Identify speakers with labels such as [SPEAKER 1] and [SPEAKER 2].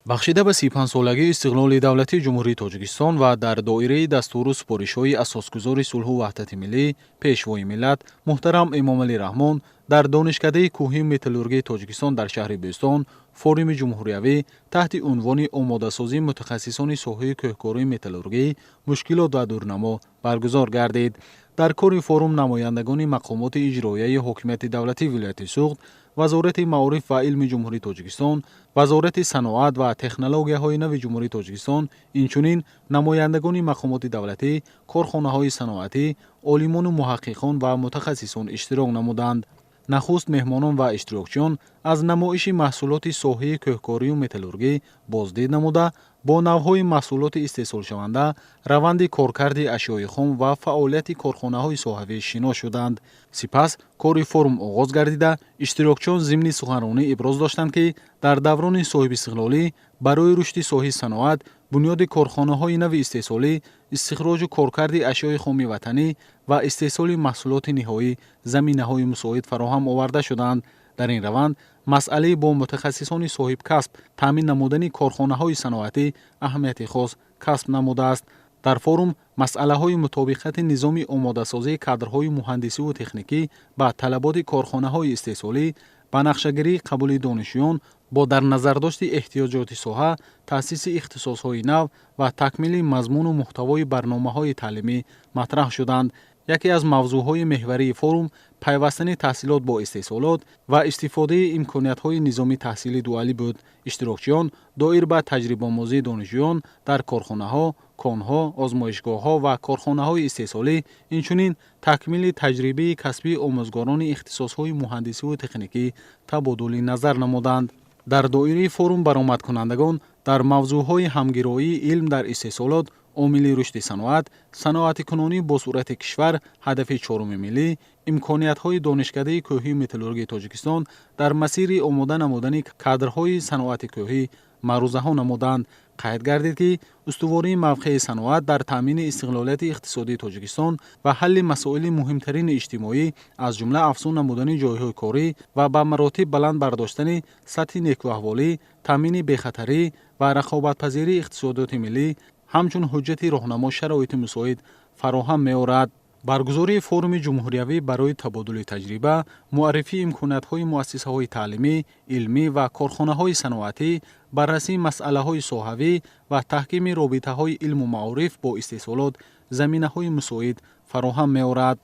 [SPEAKER 1] бахшида ба 35-солагии истиқлоли давлати ҷумҳурии Тоҷикистон ва дар доираи дастуру супоришҳои асосгузори сулҳу ваҳдати миллӣ, пешвои миллат, муҳтарам Эмомалӣ Раҳмон дар донишкадаи кӯҳии металлургии Тоҷикистон дар шаҳри Бӯстон форуми ҷумҳуриявӣ таҳти унвони омодасозии мутахассисони соҳаи кӯҳкории металлургӣ, мушкилот ва дурнамо баргузор гардид. дар кори форум намояндагони мақомоти иҷроияи ҳокимияти давлати вилояти Суғд, вазорати маориф ва илми ҷумҳурии Тоҷикистон, вазорати саноат ва технологияҳои нави ҷумҳурии Тоҷикистон, инчунин намояндагони мақомоти давлатӣ, корхонаҳои саноатӣ, олимону муҳаққиқон ва мутахассисон иштирок намуданд. нахуст меҳмонон ва иштирокчиён аз намоиши маҳсулоти соҳаи кӯҳкорию металлургӣ боздид намуда, бо навъҳои маҳсулоти истеҳсолшаванда, раванди коркарди ашёи хом ва фаъолияти корхонаҳои соҳавӣ шинос шуданд. сипас кори форум оғоз гардида, иштирокчиён зимни суханронӣ иброз доштанд, ки дар даврони соҳибистиқлолӣ барои рушди соҳаи саноат, бунёди корхонаҳои нави истеҳсолӣ, истихроҷу коркарди ашёи хоми ватанӣ ва истеҳсоли маҳсулоти ниҳоӣ заминаҳои мусоид фароҳам оварда шуданд. дар ин раванд масъалаи бо мутахассисони соҳибкасб таъмин намудани корхонаҳои саноатӣ аҳамияти хос касб намудааст. дар форум масъалаҳои мутобиқати низоми омодасозии кадрҳои муҳандисиву техникӣ ба талаботи корхонаҳои истеҳсолӣ, банақшагирии қабули донишҷӯён бо дар назардошти эҳтиёҷоти соҳа, таъсиси ихтисосҳои нав ва такмили мазмуну муҳтавои барномаҳои таълимӣ матраҳ шуданд. яке аз мавзӯъҳои меҳварии форум пайвастани таҳсилот бо истеҳсолот ва истифодаи имкониятҳои низоми таҳсили дуалӣ буд. иштирокчиён доир ба таҷрибаомӯзии донишҷӯён дар корхонаҳо, конҳо, озмоишгоҳҳо ва корхонаҳои истеҳсолӣ, инчунин такмили таҷрибаи касбии омӯзгорони ихтисосҳои муҳандисиву техникӣ табодули назар намуданд. дар доираи форум баромадкунандагон дар мавзӯъҳои ҳамгироии илм дар истеҳсолот, омили рушди саноат, саноатикунонӣ бо суръати кишвар, ҳадафи чоруми миллӣ, имкониятҳои донишкадаи кӯҳии металлургии Тоҷикистон дар масири омода намудани кадрҳои саноати кӯҳӣ маърузаҳо намуданд. қайд гардид, ки устувории мавқеи саноат дар таъмини истиқлолияти иқтисодии Тоҷикистон ва ҳалли масоили муҳимтарини иҷтимоӣ, аз ҷумла афзун намудани ҷойҳои корӣ ва ба маротиб баланд бардоштани сатҳи некуаҳволӣ, таъмини бехатарӣ ва рақобатпазирии иқтисодиёти миллӣ, ҳамчун ҳуҷҷати роҳнамо шароити мусоид фароҳам меорад. баргузории форуми ҷумҳуриявӣ барои табодули таҷриба, муаррифии имкониятҳои муассисаҳои таълимӣ, илмӣ ва корхонаҳои саноатӣ, баррасии масъалаҳои соҳавӣ ва таҳкими робитаҳои илму маориф бо истеҳсолот заминаҳои мусоид фароҳам меорад.